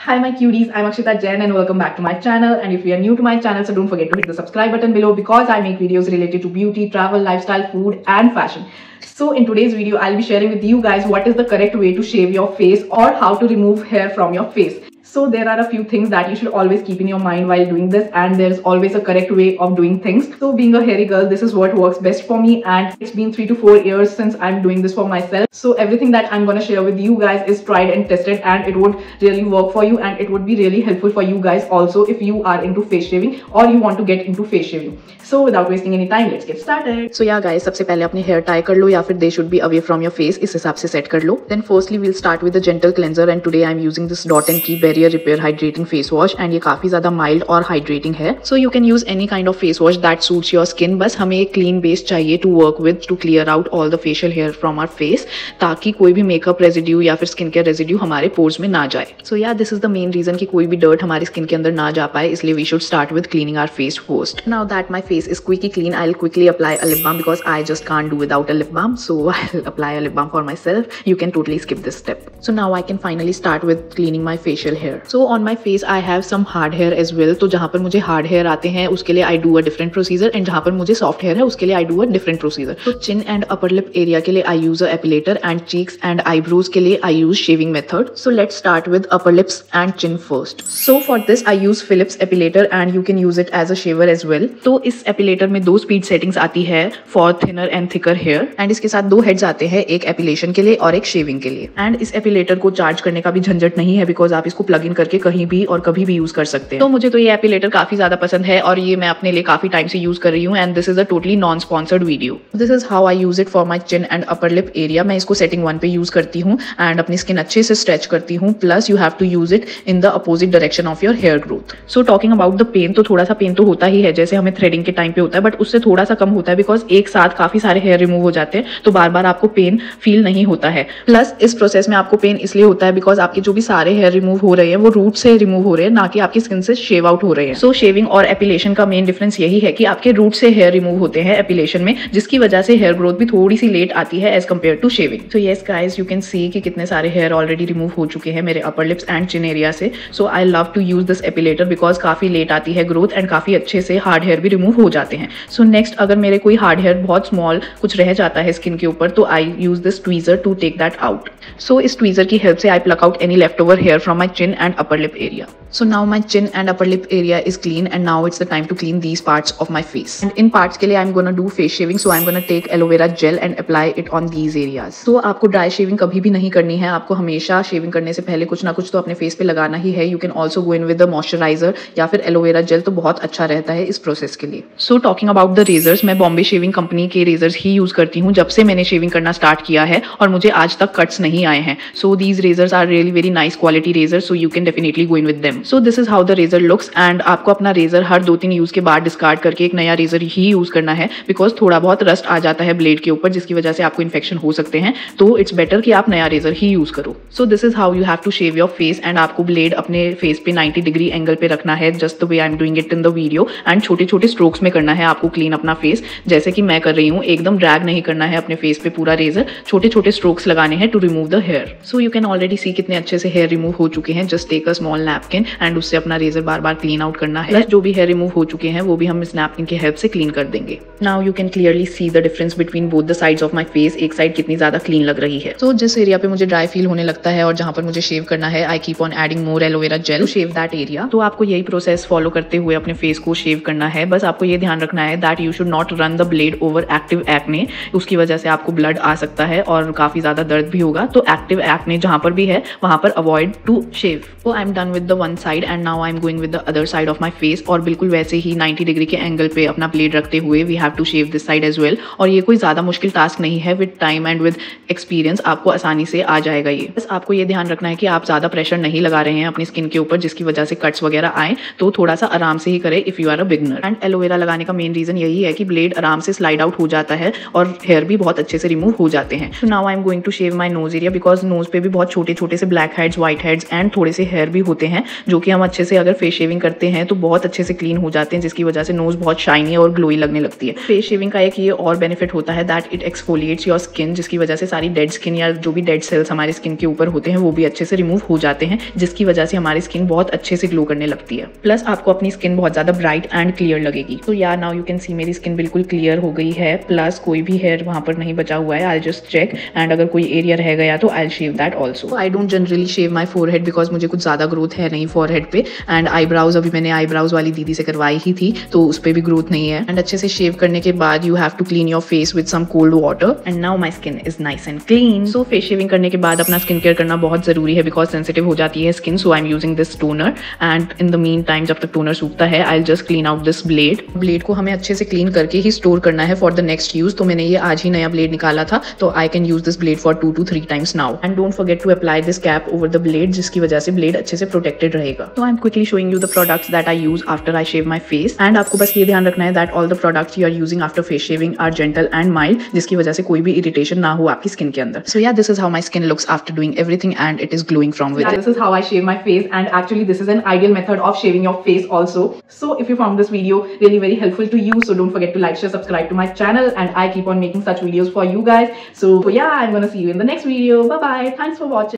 Hi my cuties, I'm Akshita Jain and welcome back to my channel. And if you are new to my channel, so don't forget to hit the subscribe button below because I make videos related to beauty, travel, lifestyle, food and fashion. So in today's video, I'll be sharing with you guys what is the correct way to shave your face or how to remove hair from your face. So there are a few things that you should always keep in your mind while doing this, and there's always a correct way of doing things. So being a hairy girl, this is what works best for me, and it's been 3 to 4 years since I'm doing this for myself. So everything that I'm gonna share with you guys is tried and tested, and it would really work for you, and it would be really helpful for you guys also if you are into face shaving or you want to get into face shaving. So without wasting any time, let's get started. So yeah guys, सबसे पहले अपने hair tie कर लो या फिर they should be away from your face, इस हिसाब से set कर लो. Then firstly we'll start with a gentle cleanser, and today I'm using this Dot & Key Barrier Repair Hydrating face wash, and ये काफी ज्यादा माइल्ड और हाइड्रेटिंग है. So you can use any kind of face wash that suits your skin. बस हमें एक clean base चाहिए to work with to clear out all the facial hair from our face, ताकि कोई भी मेकअप रेजिड्यू या फिर स्किन केयर रेजिड्यू हमारे पोर्स में ना जाए. So yeah this is the main reason कि कोई भी डर्ट हमारी स्किन के अंदर ना जा पाए, इसलिए we should start with cleaning our face first. Now that my face is quickly clean, I will quickly apply a lip balm because I just can't do without a lip balm. So I will apply a lip balm for myself. You can totally skip this step. So now I can finally start with cleaning my facial hair. So on my face I have some hard hair as well. तो जहां पर मुझे hard hair आते हैं उसके लिए I do a different procedure, and जहां पर मुझे सॉफ्ट हेयर है उसके लिए I do a different procedure. तो chin and upper lip area के लिए I use a epilator, and cheeks and eyebrows के लिए I use shaving method. So let's start with upper lips and chin first. So for this I use Philips epilator, and you can use it as a shaver as well. तो इस epilator में 2 speed settings आती है for thinner and thicker hair, and इसके साथ 2 heads आते हैं, एक एपिलेशन के लिए और एक शेविंग के लिए. एंड इस एपिलेटर को चार्ज करने का भी झंझट नहीं है बिकॉज आप इसको प्लग इन करके कहीं भी और कभी भी यूज कर सकते हैं. तो मुझे तो ये एपिलेटर काफी ज्यादा पसंद है और ये मैं अपने लिए काफी टाइम से यूज कर रही हूँ, and this is a totally non sponsored video. This is how I use it for my chin and upper lip area. मैं इसको सेटिंग 1 पे यूज करती हूँ एंड अपनी स्किन अच्छे से स्ट्रेच करती हूँ. Plus you have to use it in the opposite direction of your hair growth. So talking about the pain, तो थोड़ा सा पेन तो होता ही है जैसे हमें थ्रेडिंग के टाइम पे होता है, बट उससे थोड़ा सा कम होता है बिकॉज एक साथ काफी सारे हेयर रिमूव हो जाते हैं, तो बार बार आपको पेन फील नहीं होता है. प्लस इस प्रोसेस में आपको पेन इसलिए होता है बिकॉज आपके जो भी सारे हेयर रिमूव हो रहे हैं वो रूट से रिमूव हो रहे हैं, ना कि आपकी स्किन से शेव आउट हो रहे हैं. सो शेविंग और एपिलेशन का मेन डिफरेंस यही है कि आपके रूट से हेयर रिमूव होते हैं एपिलेशन में, जिसकी वजह से हेयर ग्रोथ भी थोड़ी सी लेट आती है as compared to shaving. So yes guys, you can see कि कितने सारे हेयर ऑलरेडी रिमूव हो चुके हैं मेरे upper lips and chin area से. So I love to use this epilator because काफी लेट आती है ग्रोथ एंड काफी अच्छे से हार्ड हेयर भी रिमूव हो जाते हैं. सो नेक्स्ट, अगर मेरे कोई हार्ड हेयर बहुत स्मॉल कुछ रह जाता है स्किन के ऊपर, तो I use this tweezer to take that out. So इस ट्वीजर की हेल्प से I pluck out any left over hair from my chin and upper lip area. So now my chin and upper lip area is clean, and now it's the time to clean these parts of my face. And in parts के लिए I'm gonna do face shaving, so I'm gonna take aloe vera gel and apply it on these areas. So आपको dry shaving कभी भी नहीं करनी है, आपको हमेशा shaving करने से पहले कुछ ना कुछ तो अपने face पे लगाना ही है. You can also go in with the moisturizer या फिर aloe vera gel, तो बहुत अच्छा रहता है इस प्रोसेस के लिए. So talking about the razors, मैं बॉम्बे शेविंग कंपनी के razors ही यूज करती हूँ जब से मैंने शेविंग करना स्टार्ट किया है, और मुझे आज तक कट्स नहीं आए हैं. So these razors are really very nice quality razors, so you can definitely go in with them. So this is how the razor looks, and आपको अपना रेजर हर 2-3 यूज के बाद डिस्कार्ड करके एक नया रेजर ही यूज करना है बिकॉज थोड़ा बहुत रस्ट आ जाता है ब्लेड के ऊपर, जिसकी वजह से आपको इन्फेक्शन हो सकते हैं. तो इट्स बेटर कि आप नया रेजर ही यूज करो. So this is how you have to shave your face, and आपको ब्लेड अपने फेस पे 90 डिग्री एंगल पे रखना है, just the way I am doing it in the video. And छोटे छोटे स्ट्रोक्स में करना है आपको क्लीन अपना फेस, जैसे कि मैं कर रही हूँ. एकदम ड्रैग नहीं करना है अपने फेस पे पूरा रेजर, छोटे छोटे स्ट्रोक्स लगाने हैं to remove the hair. So you can already see कितने अच्छे से हेयर रिमूव हो चुके हैं. Just take a small napkin and उससे अपना रेजर बार बार क्लीन आउट करना है. जो भी हेयर रिमूव हो चुके हैं वो भी हम इस नैपकिन की हेल्प से क्लीन कर देंगे. Now you can clearly see the difference between both the sides of my face. एक साइड कितनी ज्यादा क्लीन लग रही है. तो जिस एरिया पे मुझे ड्राई फील होने लगता है और जहां पर मुझे शेव करना है, I keep on adding more aloe vera gel to shave that area. तो आपको यही प्रोसेस फॉलो करते हुए अपने फेस को शेव करना है. बस आपको ये ध्यान रखना है that you should not run the blade over active acne. उसकी वजह से आपको ब्लड आ सकता है और काफी ज्यादा दर्द भी होगा. तो एक्टिव एक्ने जहां पर भी है वहां पर अवॉइड टू शेव. तो I am done with the one side, and now I am going with the other side of my face. और बिल्कुल वैसे ही 90 डिग्री के एंगल पे अपना ब्लेड रखते हुए we have to shave this side as well. और ये कोई ज्यादा मुश्किल टास्क नहीं है. With time and with experience आपको आसानी से आ जाएगा ये. बस आपको ये ध्यान रखना है कि आप ज्यादा प्रेशर नहीं लगा रहे हैं अपनी स्किन के ऊपर, जिसकी वजह से कट्स वगैरह आए. तो थोड़ा सा आराम से ही करें if you are a beginner. And aloe vera लगाने का मेन रीजन यही है कि ब्लेड आराम से स्लाइड आउट हो जाता है और हेयर भी बहुत अच्छे से रिमूव हो जाते हैं. So now I am going to shave my nose area because nose पे भी बहुत छोटे छोटे से black heads, white heads and थोड़े से हेयर भी होते हैं, जो कि हम अच्छे से अगर फेस शेविंग करते हैं तो बहुत अच्छे से क्लीन हो जाते हैं, जिसकी वजह से नोज बहुत शाइनी और ग्लोई लगने लगती है। फेस शेविंग का एक ये और बेनिफिट होता है that it exfoliates your skin, जिसकी वजह से सारी डेड स्किन या जो भी डेड सेल्स हमारे स्किन के ऊपर होते हैं वो भी अच्छे से रिमूव हो जाते हैं, जिसकी वजह से हमारी स्किन बहुत अच्छे से ग्लो करने लगती है। प्लस आपको अपनी स्किन बहुत ज्यादा ब्राइट एंड क्लियर लगेगी। तो यार नाउ यू कैन सी मेरी स्किन बिल्कुल क्लियर हो गई है, प्लस कोई भी हेयर वहां पर नहीं बचा हुआ है। आई जस्ट चेक एंड अगर कोई एरिया रह गया तो I shave that also. I don't generally shave my forehead because मुझे कुछ ज्यादा ग्रोथ है नहीं फोरहेड पे, एंड आईब्राउज अभी मैंने आईब्राउज वाली दीदी से करवाई ही थी तो उस पर भी ग्रोथ नहीं है। एंड अच्छे से शेव करने के बाद you have to clean your face with some cold water and now my skin is nice and clean. So face shaving करने के बाद अपना स्किन केयर करना बहुत जरूरी है बिकॉज सेंसिटिव हो जाती है skin. So I am using this toner and in the mean time जब तक टोनर सूखता है I just clean out this blade को हमें अच्छे से क्लीन करके ही स्टोर करना है फॉर द नेक्स्ट यूज। तो मैंने ये आज ही नया ब्लेड निकाला था तो I can use this blade for 2 to 3 times now. And don't forget to apply this cap over the blade, जिसकी वजह से ब्लेड अच्छे से प्रोटेक्टेड रहेगा। तो I am quickly showing you the products that I use after I shave my face. And आपको बस ये ध्यान रखना है that all the products you are using after face shaving are gentle and mild, जिसकी वजह से कोई भी इरिटेशन ना हो आपकी स्किन के अंदर। So yeah this is how my skin looks after doing everything and it is glowing from with. This is how I shave my face and actually this is an ideal method of shaving your face also. So if you found this video really very helpful to you, so don't forget to like, share, subscribe to my channel, and I keep on making such videos for you guys. So yeah, I'm gonna see you in the next video. Bye bye. Thanks for watching.